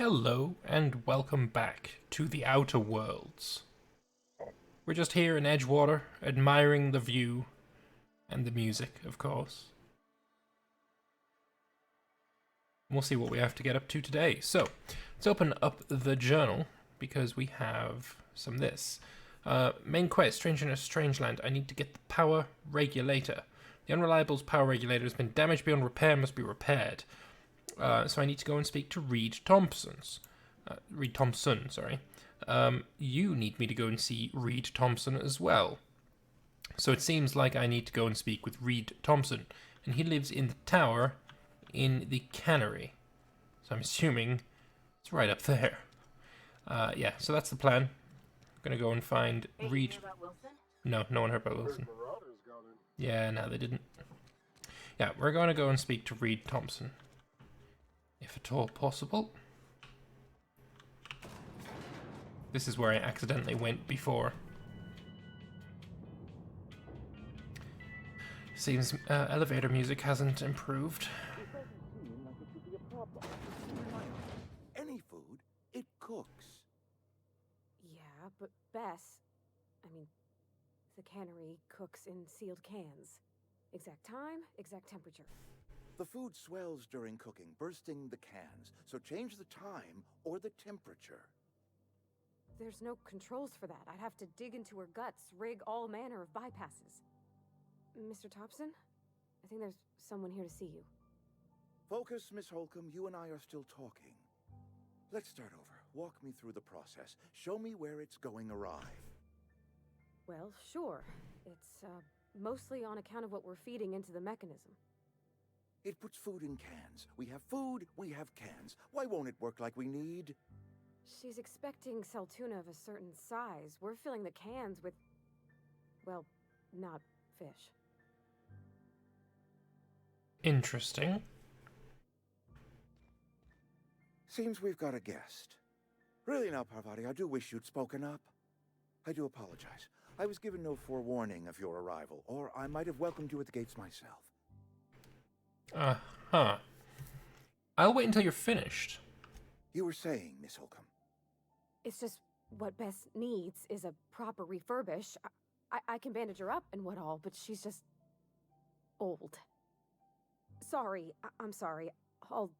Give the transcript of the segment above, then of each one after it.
Hello, and welcome back to the Outer Worlds. We're just here in Edgewater, admiring the view and the music, of course. We'll see what we have to get up to today. So, let's open up the journal, because we have some this. Main quest, Stranger in a Strange Land. I need to get the power regulator. The Unreliable's power regulator has been damaged beyond repair, must be repaired. So I need to go and speak to Reed Thompson, sorry. You need me to go and see Reed Thompson as well. So it seems like I need to go and speak with Reed Thompson, and he lives in the tower in the cannery. So I'm assuming it's right up there. Yeah, so that's the plan. I'm gonna go and find Reed. No one heard about Wilson. Yeah, no, they didn't. Yeah, we're gonna go and speak to Reed Thompson, if at all possible. This is where I accidentally went before. Seems elevator music hasn't improved. Any food, it cooks. Yeah, but Bess, the cannery cooks in sealed cans. Exact time, exact temperature. The food swells during cooking, bursting the cans, so change the time or the temperature. There's no controls for that. I'd have to dig into her guts, rig all manner of bypasses. Mr. Thompson? I think there's someone here to see you. Focus, Miss Holcomb. You and I are still talking. Let's start over. Walk me through the process. Show me where it's going awry. Well, sure. It's, mostly on account of what we're feeding into the mechanism. It puts food in cans. We have food, we have cans. Why won't it work like we need? She's expecting Saltuna of a certain size. We're filling the cans with, well, not fish. Interesting. Seems we've got a guest. Really now, Parvati, I do wish you'd spoken up. I do apologize. I was given no forewarning of your arrival, or I might have welcomed you at the gates myself. Uh-huh. I'll wait until you're finished. You were saying, Miss Holcomb. It's just what Bess needs is a proper refurbish. I can bandage her up and what all, but she's just old. Sorry, I'm sorry. I'll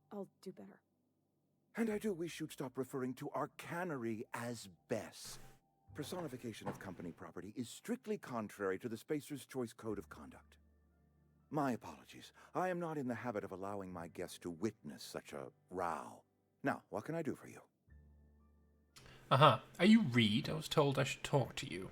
do better. And I do wish you'd stop referring to our cannery as Bess. Personification of company property is strictly contrary to the Spacer's Choice Code of Conduct. My apologies. I am not in the habit of allowing my guests to witness such a row. Now, what can I do for you? Uh-huh. Are you Reed? I was told I should talk to you.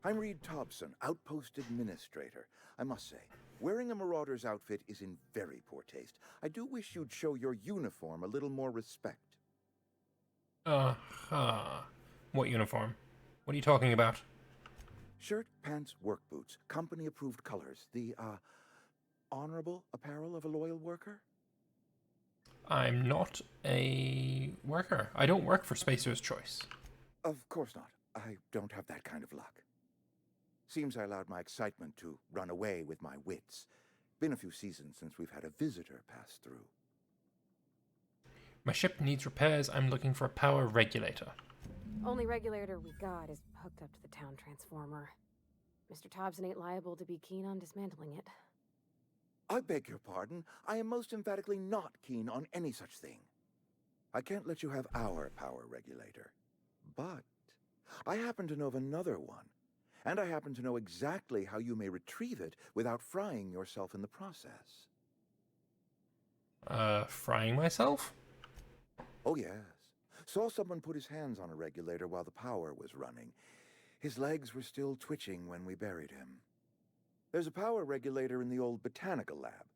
I'm Reed Thompson, Outpost Administrator. I must say, wearing a Marauder's outfit is in very poor taste. I do wish you'd show your uniform a little more respect. Uh-huh. What uniform? What are you talking about? Shirt, pants, work boots, company-approved colors. The, honorable apparel of a loyal worker? I'm not a worker. I don't work for Spacer's Choice. Of course not. I don't have that kind of luck. Seems I allowed my excitement to run away with my wits. Been a few seasons since we've had a visitor pass through. My ship needs repairs. I'm looking for a power regulator. Only regulator we got is hooked up to the town transformer. Mr. Thompson ain't liable to be keen on dismantling it. I beg your pardon. I am most emphatically not keen on any such thing. I can't let you have our power regulator. But I happen to know of another one. And I happen to know exactly how you may retrieve it without frying yourself in the process. Frying myself? Oh, yes. Saw someone put his hands on a regulator while the power was running. His legs were still twitching when we buried him. There's a power regulator in the old botanical lab.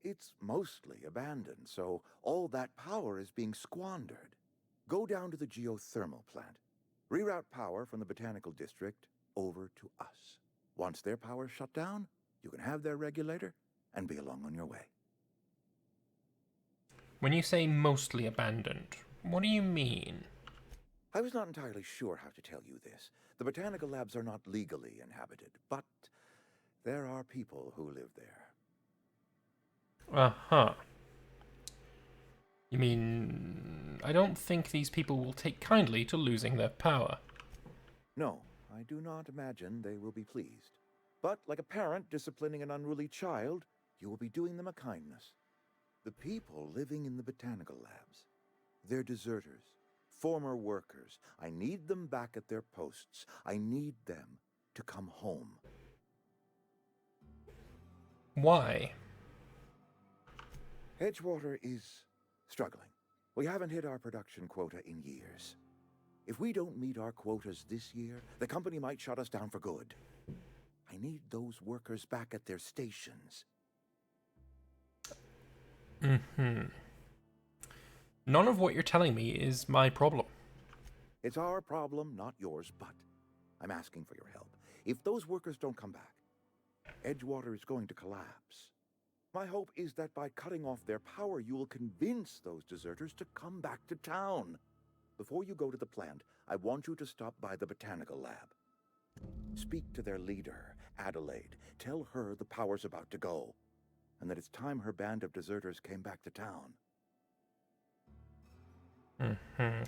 It's mostly abandoned, so all that power is being squandered. Go down to the geothermal plant. Reroute power from the botanical district over to us. Once their power's shut down, you can have their regulator and be along on your way. When you say mostly abandoned, what do you mean? I was not entirely sure how to tell you this. The botanical labs are not legally inhabited, but there are people who live there. Uh-huh. You mean I don't think these people will take kindly to losing their power. No, I do not imagine they will be pleased. But like a parent disciplining an unruly child, you will be doing them a kindness. The people living in the botanical labs, they're deserters, former workers. I need them back at their posts. I need them to come home. Why? Edgewater is struggling. We haven't hit our production quota in years. If we don't meet our quotas this year, the company might shut us down for good. I need those workers back at their stations. None of what you're telling me is my problem. It's our problem, not yours, but I'm asking for your help. If those workers don't come back, Edgewater is going to collapse. My hope is that by cutting off their power, you will convince those deserters to come back to town. Before you go to the plant, I want you to stop by the botanical lab. Speak to their leader, Adelaide. Tell her the power's about to go, and that it's time her band of deserters came back to town.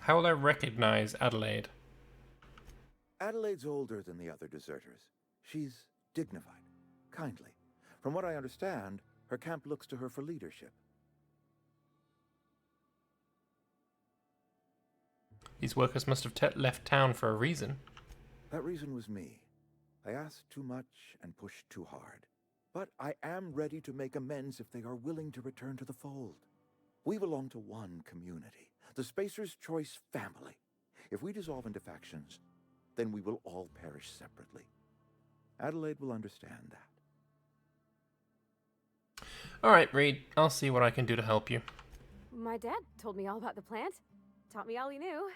How will I recognize Adelaide? Adelaide's older than the other deserters. She's dignified, kindly. From what I understand, her camp looks to her for leadership. These workers must have left town for a reason. That reason was me. I asked too much and pushed too hard. But I am ready to make amends if they are willing to return to the fold. We belong to one community, the Spacer's Choice family. If we dissolve into factions, then we will all perish separately. Adelaide will understand that. Alright, Reed. I'll see what I can do to help you. My dad told me all about the plant. Taught me all he knew.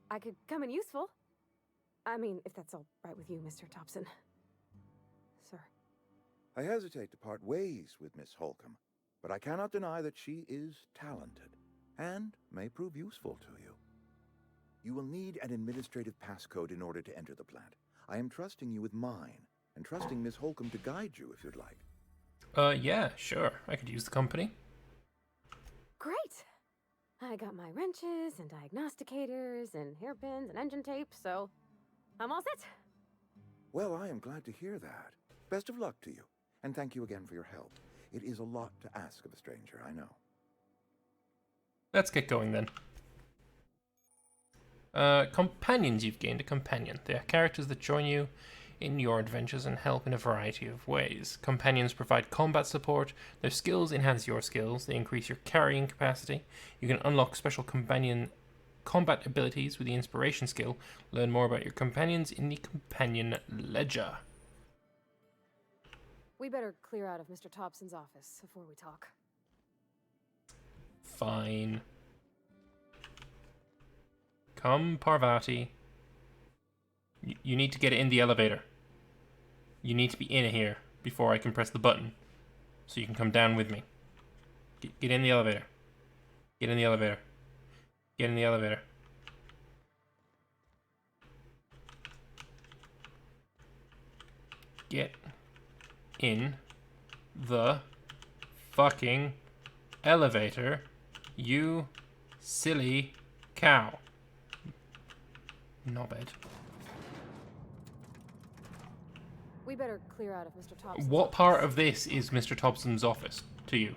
I could come in useful. I mean, if that's all right with you, Mr. Thompson. Sir. I hesitate to part ways with Miss Holcomb, but I cannot deny that she is talented and may prove useful to you. You will need an administrative passcode in order to enter the plant. I am trusting you with mine, and trusting Miss Holcomb to guide you if you'd like. Yeah, sure. I could use the company. Great! I got my wrenches and diagnosticators and hairpins and engine tape, so I'm all set. Well, I am glad to hear that. Best of luck to you, and thank you again for your help. It is a lot to ask of a stranger, I know. Let's get going then. Companions. You've gained a companion. They are characters that join you in your adventures and help in a variety of ways. Companions provide combat support. Their skills enhance your skills. They increase your carrying capacity. You can unlock special companion combat abilities with the inspiration skill. Learn more about your companions in the companion ledger. We better clear out of Mr. Thompson's office before we talk. Fine. Come, Parvati. You need to get in the elevator. You need to be in here before I can press the button. So you can come down with me. Get in the elevator. Get in the elevator. Get in the elevator. Get in the fucking elevator, you silly cow. Knobhead. We better clear out of Mr. Thompson's What office. part of this is Mr. Thompson's office to you?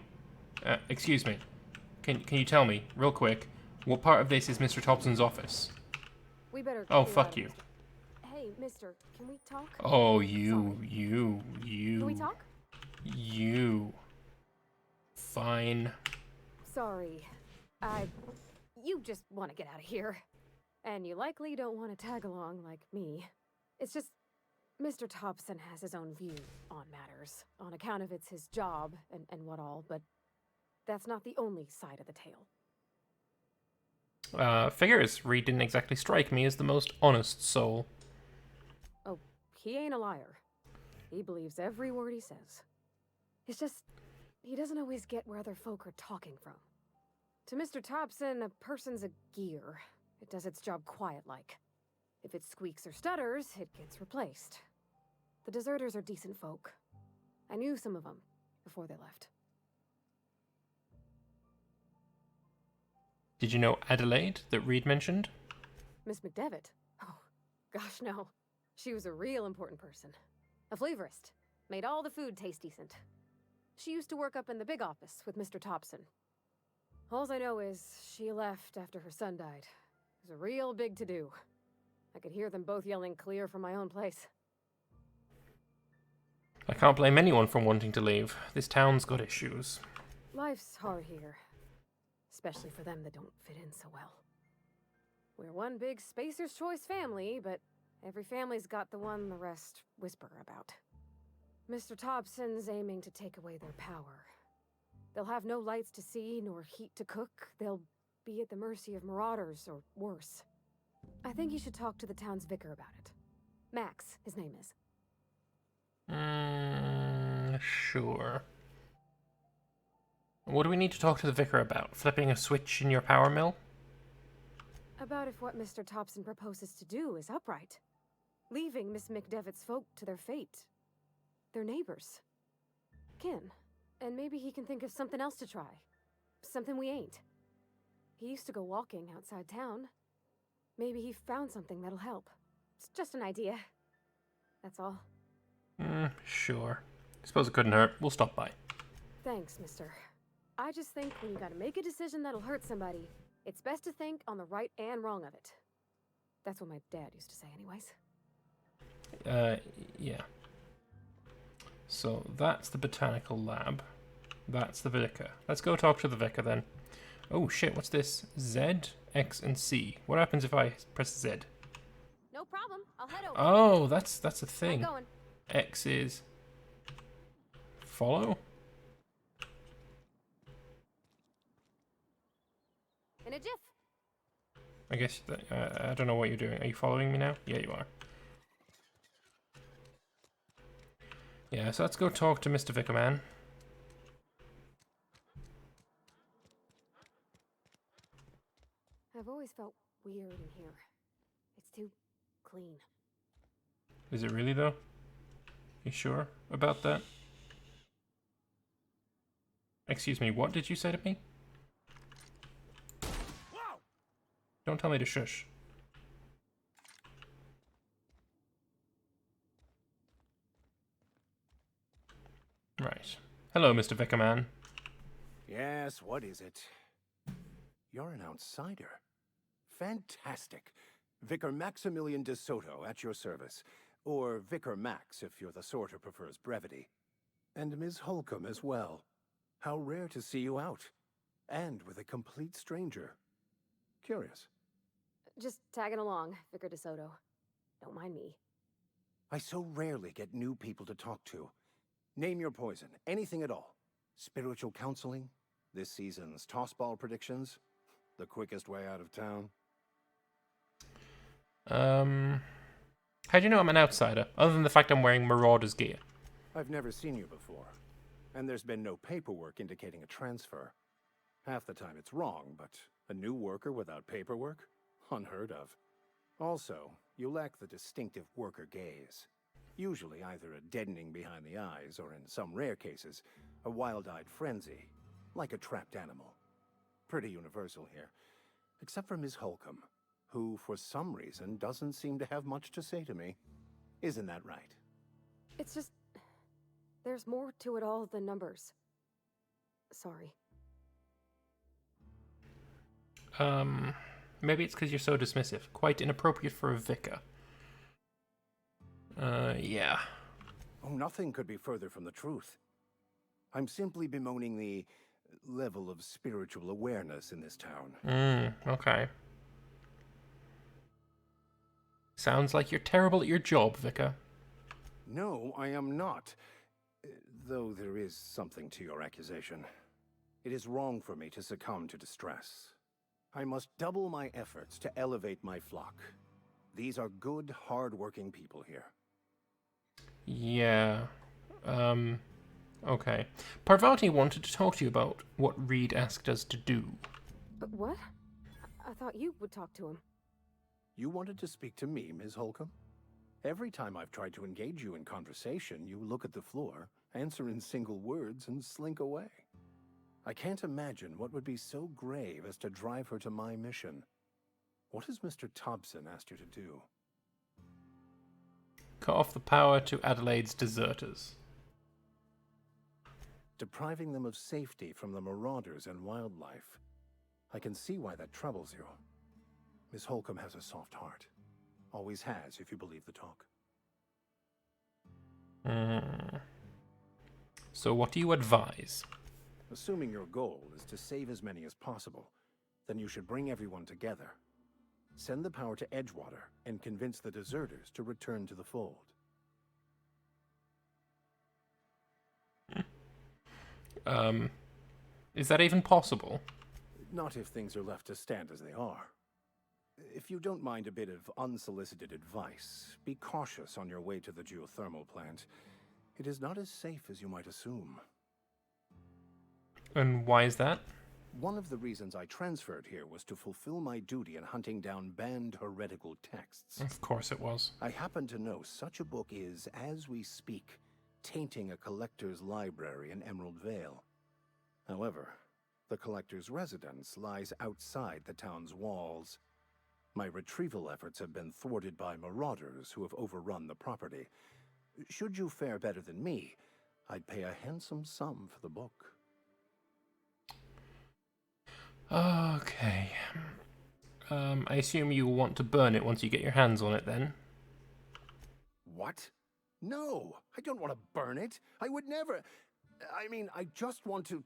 Excuse me. Can you tell me, real quick, what part of this is Mr. Thompson's office? We better Oh, clear fuck out of you. Hey, mister, can we talk? Oh, Sorry. you. Can we talk? You. Fine. Sorry. You just want to get out of here. And you likely don't want to tag along like me. It's just, Mr. Thompson has his own view on matters, on account of it's his job and what all, but that's not the only side of the tale. Figures. Reed didn't exactly strike me as the most honest soul. Oh, he ain't a liar. He believes every word he says. It's just, he doesn't always get where other folk are talking from. To Mr. Thompson, a person's a gear. It does its job quiet-like. If it squeaks or stutters, it gets replaced. The deserters are decent folk. I knew some of them before they left. Did you know Adelaide that Reed mentioned? Miss McDevitt? Oh, gosh, no. She was a real important person. A flavorist. Made all the food taste decent. She used to work up in the big office with Mr. Thompson. Alls I know is she left after her son died. It was a real big to-do. I could hear them both yelling clear from my own place. I can't blame anyone for wanting to leave. This town's got issues. Life's hard here. Especially for them that don't fit in so well. We're one big Spacer's Choice family, but every family's got the one the rest whisper about. Mr. Thompson's aiming to take away their power. They'll have no lights to see, nor heat to cook. They'll be at the mercy of marauders, or worse. I think you should talk to the town's vicar about it. Max, his name is. Sure. What do we need to talk to the vicar about? Flipping a switch in your power mill? About if what Mr. Thompson proposes to do is upright. Leaving Miss McDevitt's folk to their fate. Their neighbors. Kin. And maybe he can think of something else to try. Something we ain't. He used to go walking outside town. Maybe he found something that'll help. It's just an idea. That's all. Sure. Suppose it couldn't hurt. We'll stop by. Thanks, mister. I just think when you gotta make a decision that'll hurt somebody, it's best to think on the right and wrong of it. That's what my dad used to say anyways. Yeah. So that's the botanical lab. That's the vicar. Let's go talk to the vicar then. Oh shit, what's this? Z, X, and C. What happens if I press Z? No problem. I'll head over. Oh, that's a thing. I'm going. X is follow? In a jiff. I guess I don't know what you're doing. Are you following me now? Yeah, you are. Yeah, so let's go talk to Mr. Vicar Man. I've always felt weird in here. It's too clean. Is it really though? You sure about that? Excuse me, what did you say to me? Whoa! Don't tell me to shush. Right. Hello, Mr. Vicar Man. Yes, what is it? You're an outsider. Fantastic. Vicar Maximilian de Soto at your service. Or Vicar Max, if you're the sort who prefers brevity. And Ms. Holcomb as well. How rare to see you out. And with a complete stranger. Curious. Just tagging along, Vicar DeSoto. Don't mind me. I so rarely get new people to talk to. Name your poison, anything at all. Spiritual counseling, this season's tossball predictions, the quickest way out of town. How do you know I'm an outsider, other than the fact I'm wearing Marauder's gear? I've never seen you before, and there's been no paperwork indicating a transfer. Half the time it's wrong, but a new worker without paperwork? Unheard of. Also, you lack the distinctive worker gaze. Usually either a deadening behind the eyes, or in some rare cases, a wild-eyed frenzy, like a trapped animal. Pretty universal here, except for Ms. Holcomb, who, for some reason, doesn't seem to have much to say to me. Isn't that right? It's just... there's more to it all than numbers. Sorry. Maybe it's because you're so dismissive. Quite inappropriate for a vicar. Yeah. Oh, nothing could be further from the truth. I'm simply bemoaning the level of spiritual awareness in this town. Okay. Sounds like you're terrible at your job, Vicar. No, I am not. Though there is something to your accusation. It is wrong for me to succumb to distress. I must double my efforts to elevate my flock. These are good, hard-working people here. Yeah. Okay. Parvati wanted to talk to you about what Reed asked us to do. But what? I thought you would talk to him. You wanted to speak to me, Ms. Holcomb? Every time I've tried to engage you in conversation, you look at the floor, answer in single words, and slink away. I can't imagine what would be so grave as to drive her to my mission. What has Mr. Thompson asked you to do? Cut off the power to Adelaide's deserters. Depriving them of safety from the marauders and wildlife. I can see why that troubles you. Miss Holcomb has a soft heart. Always has, if you believe the talk. So what do you advise? Assuming your goal is to save as many as possible, then you should bring everyone together. Send the power to Edgewater and convince the deserters to return to the fold. Is that even possible? Not if things are left to stand as they are. If you don't mind a bit of unsolicited advice, be cautious on your way to the geothermal plant. It is not as safe as you might assume. And why is that? One of the reasons I transferred here was to fulfill my duty in hunting down banned heretical texts. Of course it was. I happen to know such a book is, as we speak, tainting a collector's library in Emerald Vale. However, the collector's residence lies outside the town's walls. My retrieval efforts have been thwarted by marauders who have overrun the property. Should you fare better than me, I'd pay a handsome sum for the book. Okay. I assume you want to burn it once you get your hands on it then? What? No, I don't want to burn it. I would never. I mean, I just want to...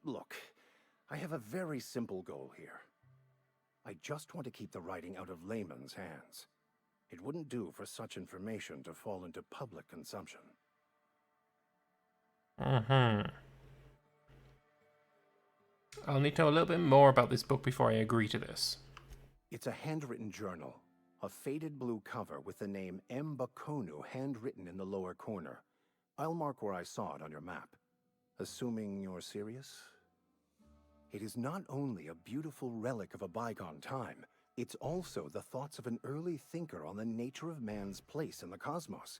Look, I have a very simple goal here. I just want to keep the writing out of layman's hands. It wouldn't do for such information to fall into public consumption. I'll need to know a little bit more about this book before I agree to this. It's a handwritten journal. A faded blue cover with the name M. Bakonu handwritten in the lower corner. I'll mark where I saw it on your map. Assuming you're serious? It is not only a beautiful relic of a bygone time, it's also the thoughts of an early thinker on the nature of man's place in the cosmos.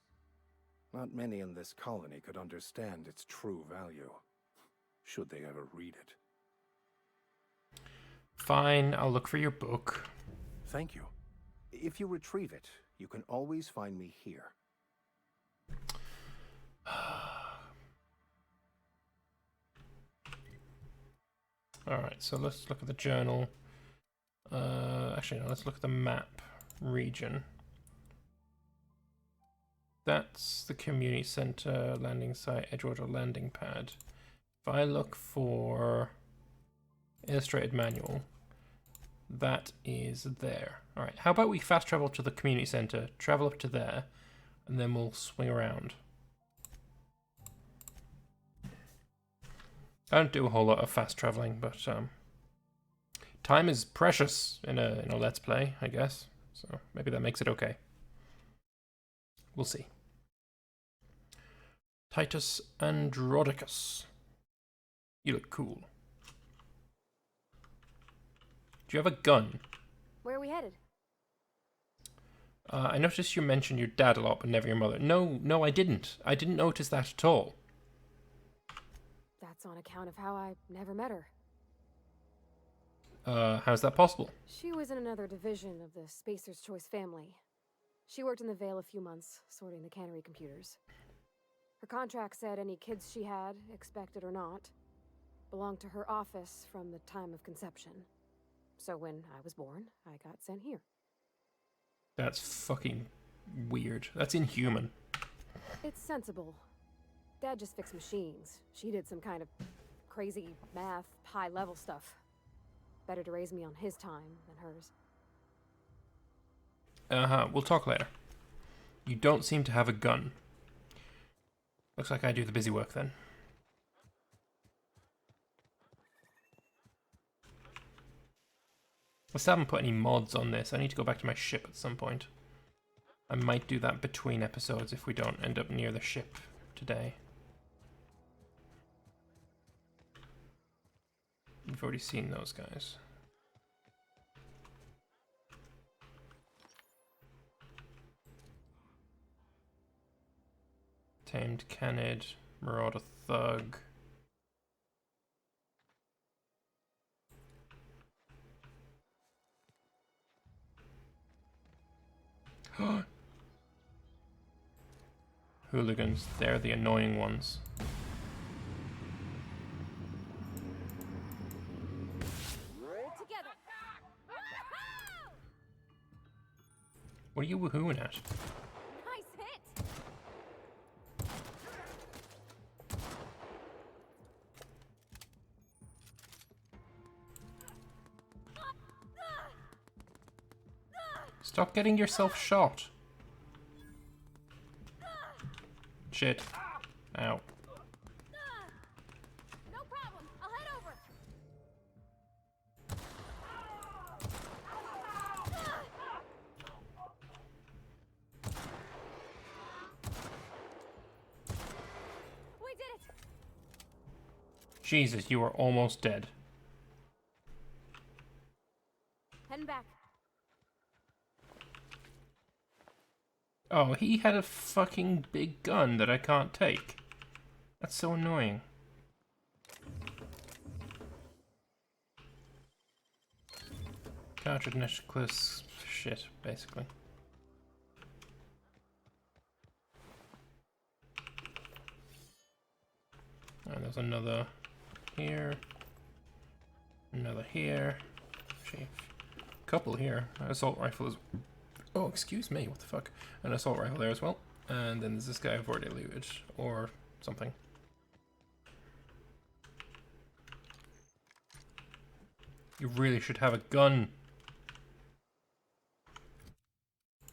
Not many in this colony could understand its true value, should they ever read it. Fine, I'll look for your book. Thank you. If you retrieve it, you can always find me here. Alright, so let's look at the journal. Actually, no, let's look at the map region. That's the community center, landing site, Edgewater landing pad. If I look for illustrated manual, that is there. Alright, how about we fast travel to the community center, travel up to there, and then we'll swing around. I don't do a whole lot of fast traveling, but time is precious in a Let's Play, I guess. So maybe that makes it okay. We'll see. Titus Androdicus. You look cool. Do you have a gun? Where are we headed? I noticed you mentioned your dad a lot, but never your mother. No, I didn't. I didn't notice that at all. That's on account of how I never met her. How's that possible? She was in another division of the Spacer's Choice family. She worked in the Vale a few months, sorting the cannery computers. Her contract said any kids she had, expected or not, belonged to her office from the time of conception. So when I was born, I got sent here. That's fucking weird. That's inhuman. It's sensible. Dad just fixed machines. She did some kind of crazy math, high-level stuff. Better to raise me on his time than hers. We'll talk later. You don't seem to have a gun. Looks like I do the busy work then. I still haven't put any mods on this. I need to go back to my ship at some point. I might do that between episodes if we don't end up near the ship today. We've already seen those guys. Tamed Canid, Marauder Thug. hooligans. They're the annoying ones. Together. What are you woohooing at? Nice hit. Stop getting yourself shot. Shit. Ow. No problem. I'll head over. We did it. Jesus, you are almost dead. Heading back. Oh, he had a fucking big gun that I can't take. That's so annoying. Cartridge necklace shit, basically. And there's another here. Another here. Actually, a couple here. Assault rifle is... Oh, excuse me, what the fuck? An assault rifle there as well. And then there's this guy I've already looted. Or something. You really should have a gun.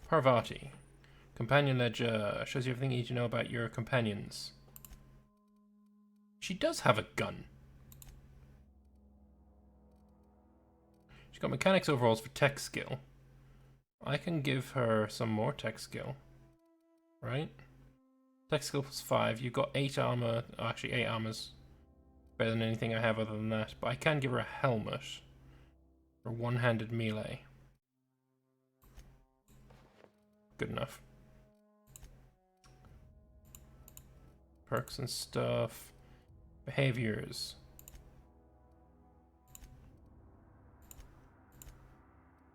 Parvati. Companion ledger. Shows you everything you need to know about your companions. She does have a gun. She's got mechanics overalls for tech skill. I can give her some more tech skill. Right? Tech skill plus 5. You've got 8 armor. Oh, actually, 8 armors. Better than anything I have other than that. But I can give her a helmet. For one-handed melee. Good enough. Perks and stuff. Behaviors.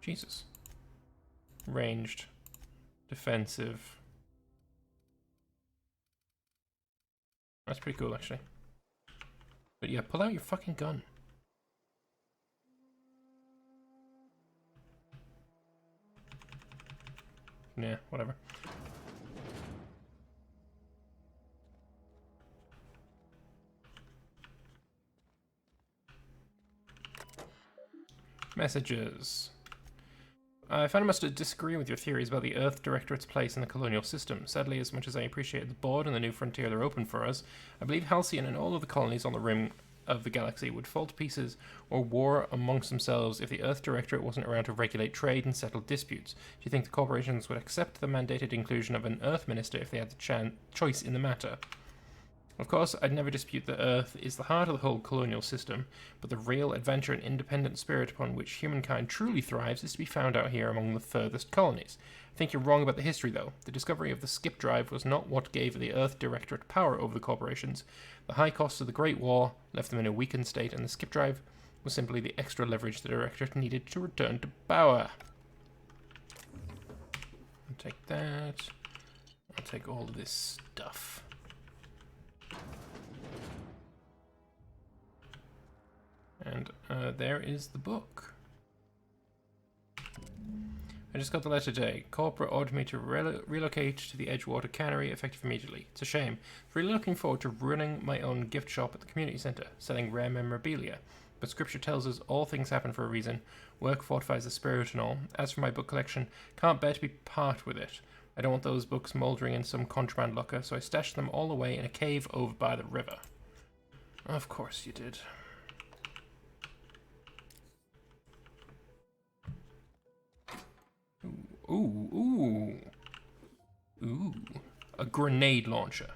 Jesus. Ranged. Defensive. That's pretty cool, actually. But yeah, pull out your fucking gun. Yeah, whatever. Messages. I found I must disagree with your theories about the Earth Directorate's place in the colonial system. Sadly, as much as I appreciate the board and the new frontier they're open for us, I believe Halcyon and all of the colonies on the rim of the galaxy would fall to pieces or war amongst themselves if the Earth Directorate wasn't around to regulate trade and settle disputes. Do you think the corporations would accept the mandated inclusion of an Earth Minister if they had the choice in the matter? Of course, I'd never dispute that Earth is the heart of the whole colonial system, but the real adventure and independent spirit upon which humankind truly thrives is to be found out here among the furthest colonies. I think you're wrong about the history, though. The discovery of the skip drive was not what gave the Earth Directorate power over the corporations. The high cost of the Great War left them in a weakened state, and the skip drive was simply the extra leverage the Directorate needed to return to power. I'll take that. I'll take all of this stuff. And there is the book. I just got the letter today. Corporate ordered me to relocate to the Edgewater Cannery effective immediately. It's a shame. Really looking forward to running my own gift shop at the community centre, selling rare memorabilia. But scripture tells us all things happen for a reason. Work fortifies the spirit and all. As for my book collection, can't bear to be part with it. I don't want those books mouldering in some contraband locker, so I stashed them all away in a cave over by the river. Of course you did. Ooh. A grenade launcher.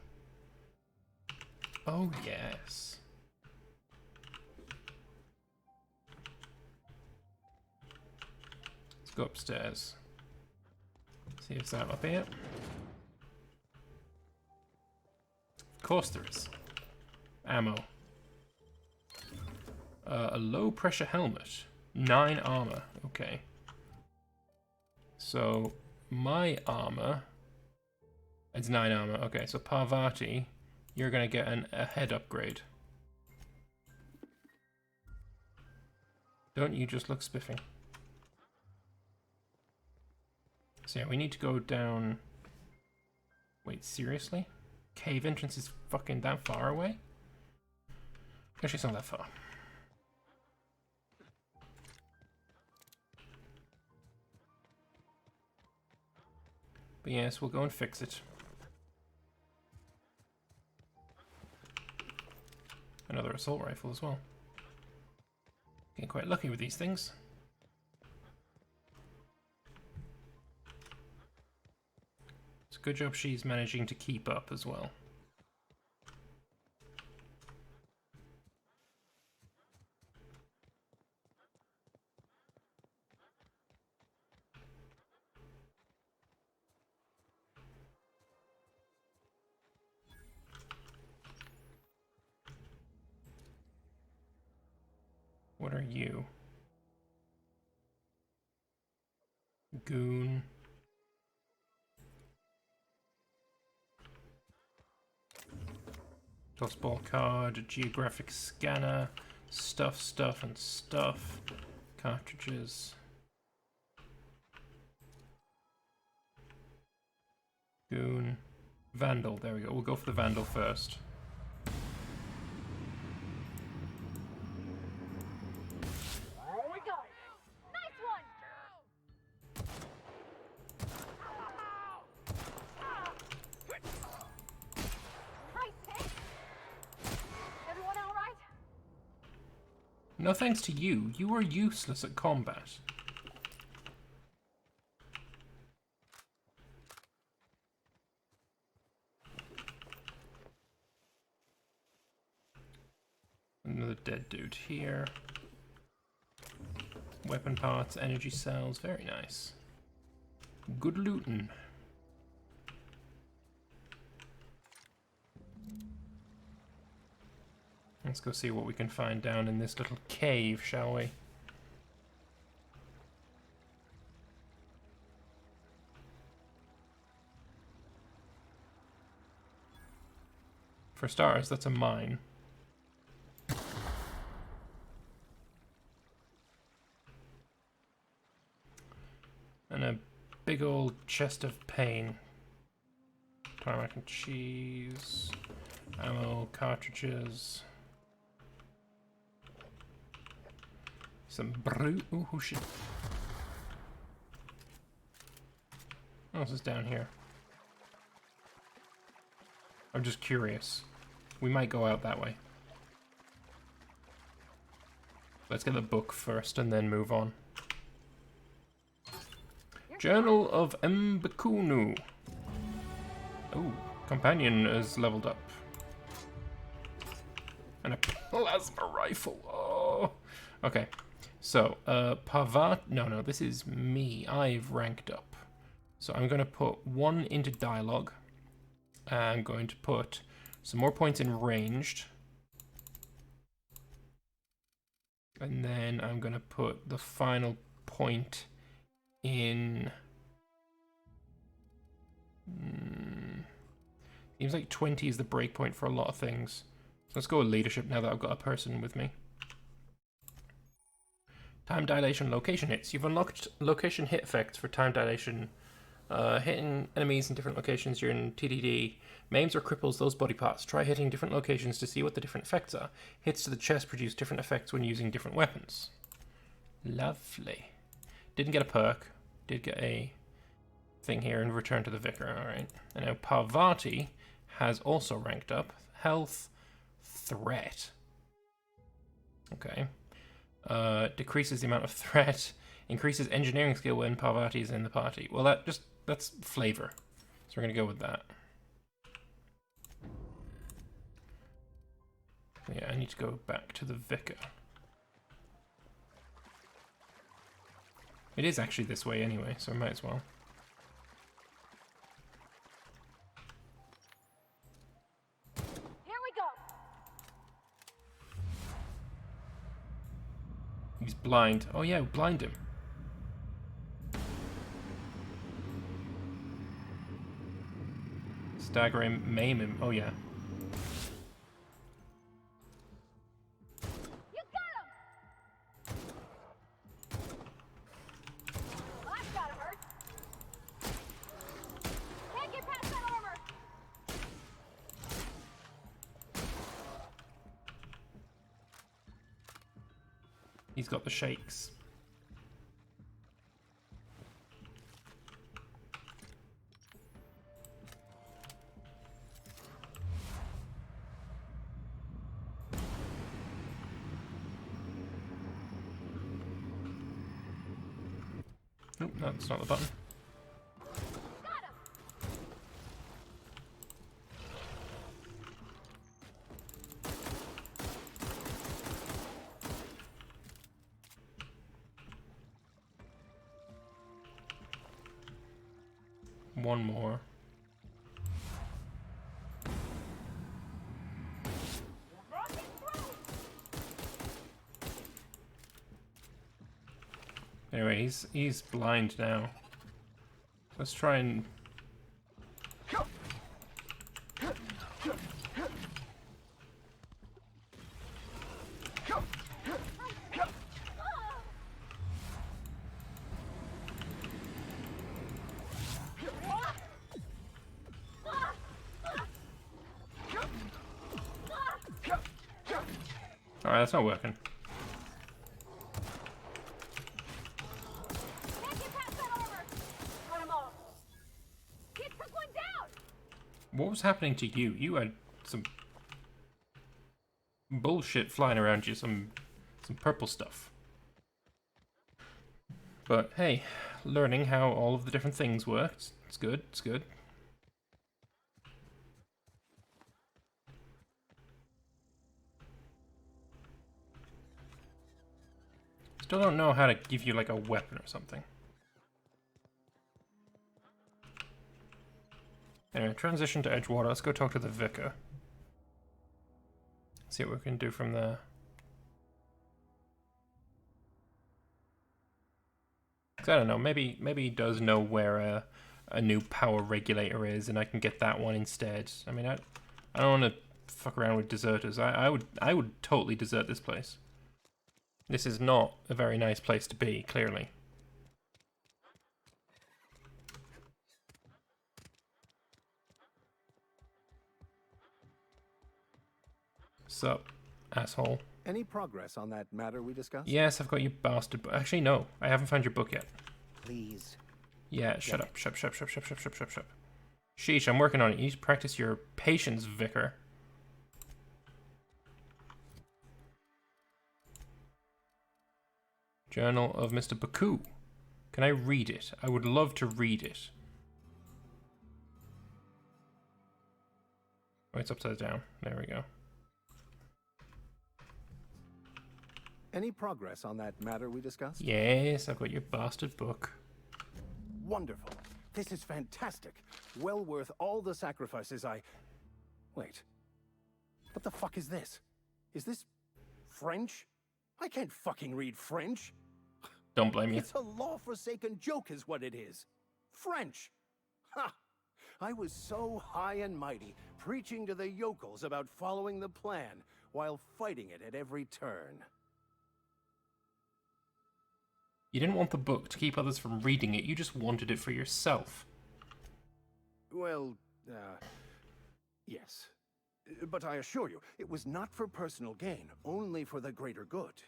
Oh, yes. Let's go upstairs. See if there's up here. Of course there is. Ammo. A low pressure helmet. 9 armor. Okay. So, my armor It's 9 armor. Okay, so Parvati, you're gonna get a head upgrade. Don't you just look spiffing? So yeah, we need to go down... Wait, seriously? Cave entrance is fucking that far away? Actually, it's not that far. But yes, we'll go and fix it. Another assault rifle as well. Getting quite lucky with these things. It's a good job she's managing to keep up as well. What are you? Goon. Tossball card, geographic scanner, stuff, and stuff. Cartridges. Goon. Vandal, there we go. We'll go for the Vandal first. No thanks to you. You are useless at combat. Another dead dude here. Weapon parts, energy cells, very nice. Good looting. Let's go see what we can find down in this little cave, shall we? For starters, that's a mine. And a big old chest of pain. Tarmac and cheese. Ammo, cartridges. Some brew. Ooh, oh shit. What else is down here? I'm just curious. We might go out that way. Let's get the book first and then move on. Journal of Mbakunu. Oh, companion is leveled up. And a plasma rifle. Oh. Okay. So, Parvati... No, this is me. I've ranked up. So I'm going to put 1 into dialogue. I'm going to put some more points in ranged. And then I'm going to put the final point in... Seems like 20 is the break point for a lot of things. So let's go with leadership now that I've got a person with me. Time dilation location hits. You've unlocked location hit effects for time dilation. Hitting enemies in different locations during TDD maims or cripples those body parts. Try hitting different locations to see what the different effects are. Hits to the chest produce different effects when using different weapons. Lovely. Didn't get a perk. Did get a thing here and return to the Vicar. Alright. And now Parvati has also ranked up. Health, threat. Okay. Decreases the amount of threat. Increases engineering skill when Parvati is in the party. Well, that's flavor. So we're going to go with that. Yeah, I need to go back to the Vicar. It is actually this way anyway, so I might as well. Here we go. He's blind. Oh yeah, blind him. dagger him, maim him. Oh, yeah. You got him! Well, that's gotta hurt. Can't get past that armor! He's got the shakes. Nope, that's not the button. Got him! One more. Rocket through! Anyway, he's blind now. Let's try and... Alright, that's not working. Can't get past that armor! Got him all. Kid took one down! What was happening to you? You had some bullshit flying around you, some purple stuff. But hey, learning how all of the different things worked. It's good, it's good. Still don't know how to give you like a weapon or something. Anyway, transition to Edgewater. Let's go talk to the Vicar. See what we can do from there. 'Cause I don't know, maybe he does know where a new power regulator is, and I can get that one instead. I mean, I don't want to fuck around with deserters. I would totally desert this place. This is not a very nice place to be, clearly. Sup, asshole. Any progress on that matter we discussed? Yes, I've got you bastard book. Actually, no. I haven't found your book yet. Please. Yeah, shut up. Shut. Sheesh, I'm working on it. You need to practice your patience, Vicar. Journal of Mr. Baku. Can I read it? I would love to read it. Oh, it's upside down. There we go. Any progress on that matter we discussed? Yes, I've got your bastard book. Wonderful. This is fantastic. Well worth all the sacrifices I... Wait. What the fuck is this? Is this French? I can't fucking read French. Don't blame you. It's a law-forsaken joke is what it is. French. Ha! I was so high and mighty, preaching to the yokels about following the plan, while fighting it at every turn. You didn't want the book to keep others from reading it, you just wanted it for yourself. Well, yes. But I assure you, it was not for personal gain, only for the greater good.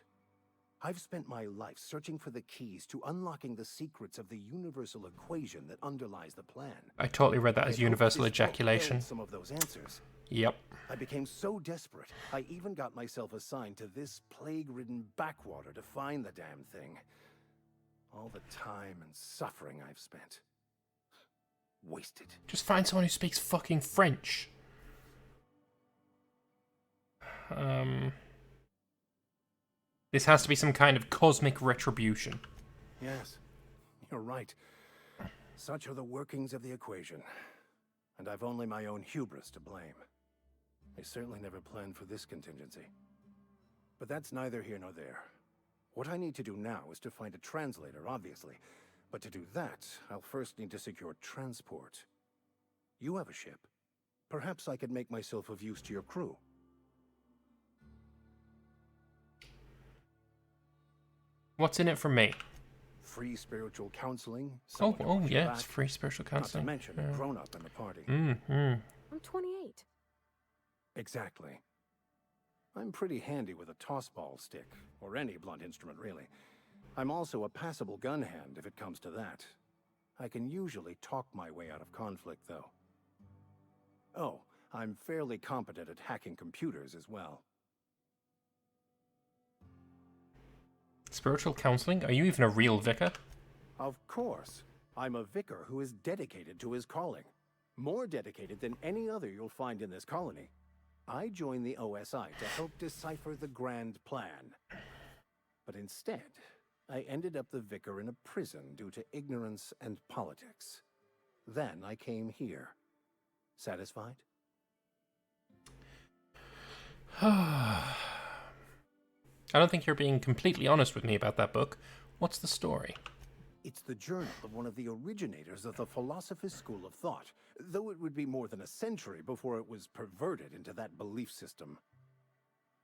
I've spent my life searching for the keys to unlocking the secrets of the universal equation that underlies the plan. I totally read that as I hope universal this book ejaculation. held some of those answers. Yep. I became so desperate, I even got myself assigned to this plague-ridden backwater to find the damn thing. All the time and suffering I've spent. Wasted. Just find someone who speaks fucking French. This has to be some kind of cosmic retribution. Yes, you're right. Such are the workings of the equation. And I've only my own hubris to blame. I certainly never planned for this contingency. But that's neither here nor there. What I need to do now is to find a translator, obviously. But to do that, I'll first need to secure transport. You have a ship. Perhaps I could make myself of use to your crew. What's in it for me? Free spiritual counseling. Oh, someone to watch your yes, back, free spiritual Not to counseling. mention a grown-up in the party. I'm 28. Exactly. I'm pretty handy with a toss-ball stick, or any blunt instrument, really. I'm also a passable gun hand, if it comes to that. I can usually talk my way out of conflict, though. Oh, I'm fairly competent at hacking computers as well. Spiritual counseling? Are you even a real vicar? Of course. I'm a vicar who is dedicated to his calling. More dedicated than any other you'll find in this colony. I joined the OSI to help decipher the grand plan. But instead, I ended up the vicar in a prison due to ignorance and politics. Then I came here. Satisfied? I don't think you're being completely honest with me about that book. What's the story? It's the journal of one of the originators of the Philosopher's School of Thought, though it would be more than a century before it was perverted into that belief system.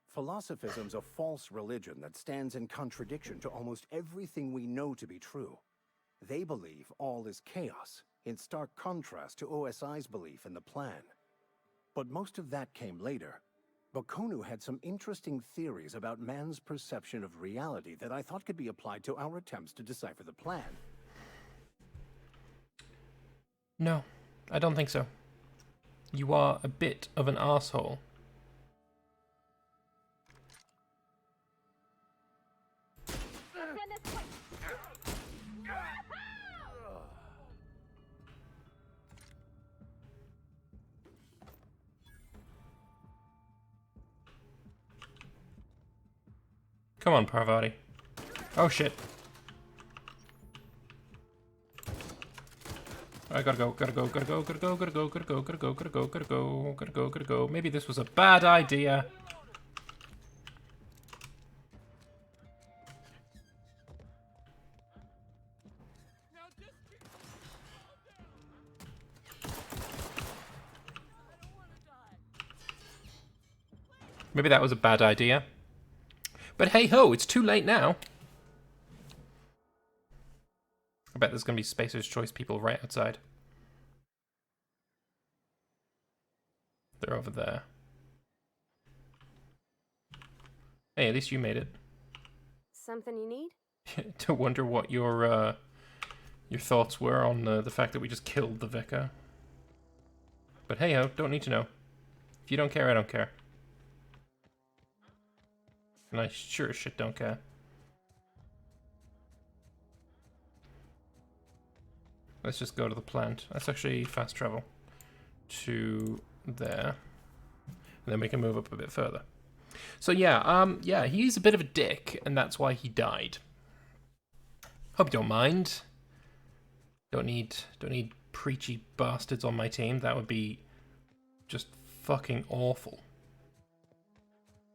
Philosophism's a false religion that stands in contradiction to almost everything we know to be true. They believe all is chaos, in stark contrast to OSI's belief in the plan. But most of that came later. Bakonu had some interesting theories about man's perception of reality that I thought could be applied to our attempts to decipher the plan. No, I don't think so. You are a bit of an asshole. Come on, Parvati. Oh shit. I gotta go, gotta go, gotta go, gotta go, gotta go, gotta go, gotta go, gotta go, gotta go, gotta go, gotta go. Maybe this was a bad idea. Maybe that was a bad idea. But hey ho, it's too late now. I bet there's gonna be Spacer's Choice people right outside. They're over there. Hey, at least you made it. Something you need? To wonder what your thoughts were on the fact that we just killed the vicar. But hey ho, don't need to know. If you don't care, I don't care. And I sure as shit don't care. Let's just go to the plant. That's actually fast travel to there. And then we can move up a bit further. So yeah, he's a bit of a dick, and that's why he died. Hope you don't mind. Don't need preachy bastards on my team. That would be just fucking awful.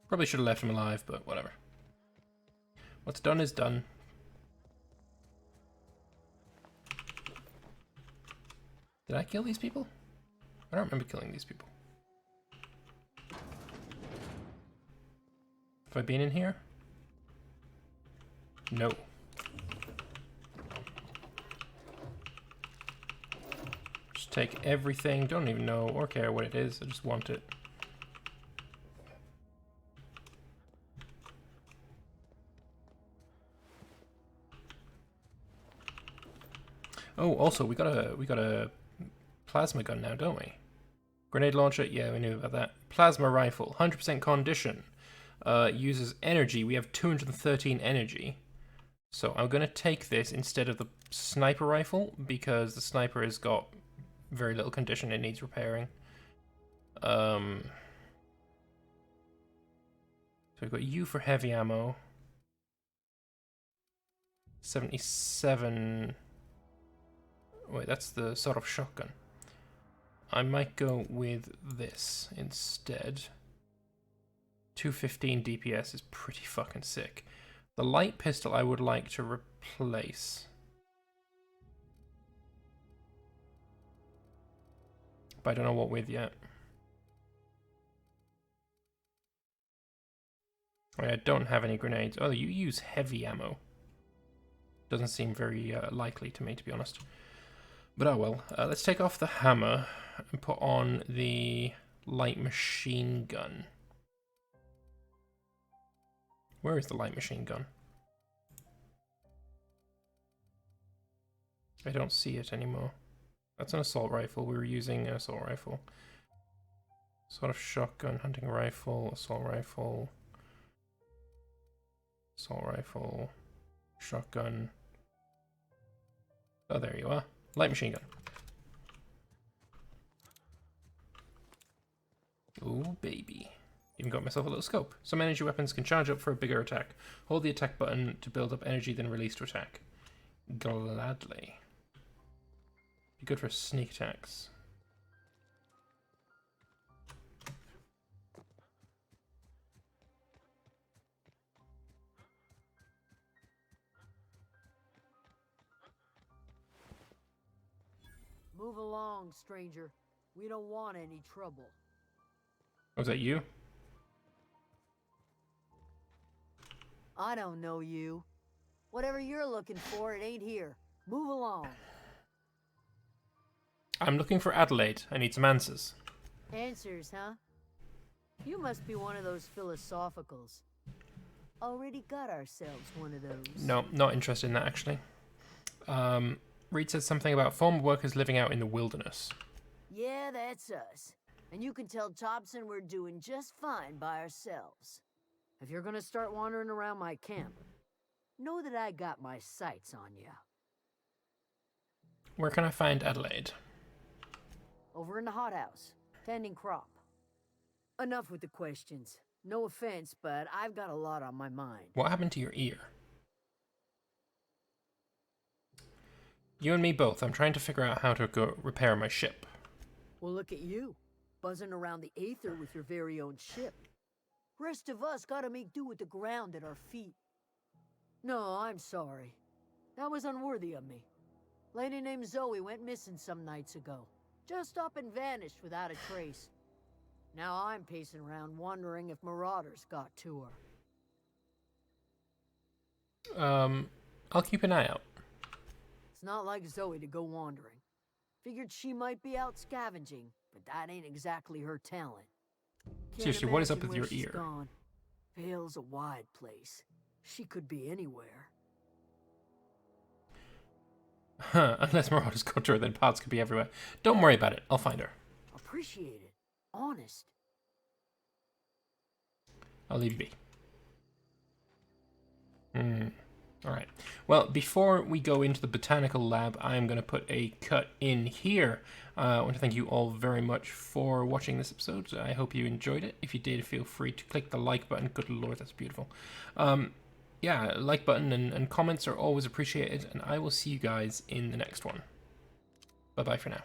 Probably should have left him alive, but whatever. What's done is done. Did I kill these people? I don't remember killing these people. Have I been in here? No. Just take everything. Don't even know or care what it is. I just want it. Oh, also we got a plasma gun now, don't we? Grenade launcher, yeah, we knew about that. Plasma rifle, 100% condition. Uses energy. We have 213 energy. So I'm gonna take this instead of the sniper rifle because the sniper has got very little condition. It needs repairing. So we've got U for heavy ammo. 77. Wait, that's the sort of shotgun. I might go with this instead. 215 DPS is pretty fucking sick. The light pistol I would like to replace. But I don't know what with yet. I don't have any grenades. Oh, you use heavy ammo. Doesn't seem very likely to me, to be honest. But oh well. Let's take off the hammer and put on the light machine gun. Where is the light machine gun? I don't see it anymore. That's an assault rifle. We were using an assault rifle. Sort of shotgun, hunting rifle, assault rifle, shotgun. Oh, there you are. Light machine gun. Ooh, baby. Even got myself a little scope. Some energy weapons can charge up for a bigger attack. Hold the attack button to build up energy, then release to attack. Gladly. Be good for sneak attacks. Move along, stranger. We don't want any trouble. Was that you? I don't know you. Whatever you're looking for, it ain't here. Move along. I'm looking for Adelaide. I need some answers. Answers, huh? You must be one of those philosophicals. Already got ourselves one of those. No, not interested in that, actually. Reed said something about former workers living out in the wilderness. Yeah, that's us. And you can tell Thompson we're doing just fine by ourselves. If you're gonna start wandering around my camp, know that I got my sights on you. Where can I find Adelaide? Over in the hothouse, tending crop. Enough with the questions. No offense, but I've got a lot on my mind. What happened to your ear? You and me both. I'm trying to figure out how to go repair my ship. Well, look at you, buzzing around the aether with your very own ship. Rest of us gotta make do with the ground at our feet. No, I'm sorry. That was unworthy of me. Lady named Zoe went missing some nights ago. Just up and vanished without a trace. Now I'm pacing around wondering if marauders got to her. I'll keep an eye out. It's not like Zoe to go wandering. Figured she might be out scavenging, but that ain't exactly her talent. Can't Seriously, what is up imagine with your where she's ear? Gone. Vale's a wide place. She could be anywhere. Huh, unless marauders got to her, then parts could be everywhere. Don't worry about it. I'll find her. Appreciate it. Honest. I'll leave you be. Alright. Well, before we go into the botanical lab, I'm going to put a cut in here. I want to thank you all very much for watching this episode. I hope you enjoyed it. If you did, feel free to click the like button. Good lord, that's beautiful. Yeah, like button and comments are always appreciated, and I will see you guys in the next one. Bye-bye for now.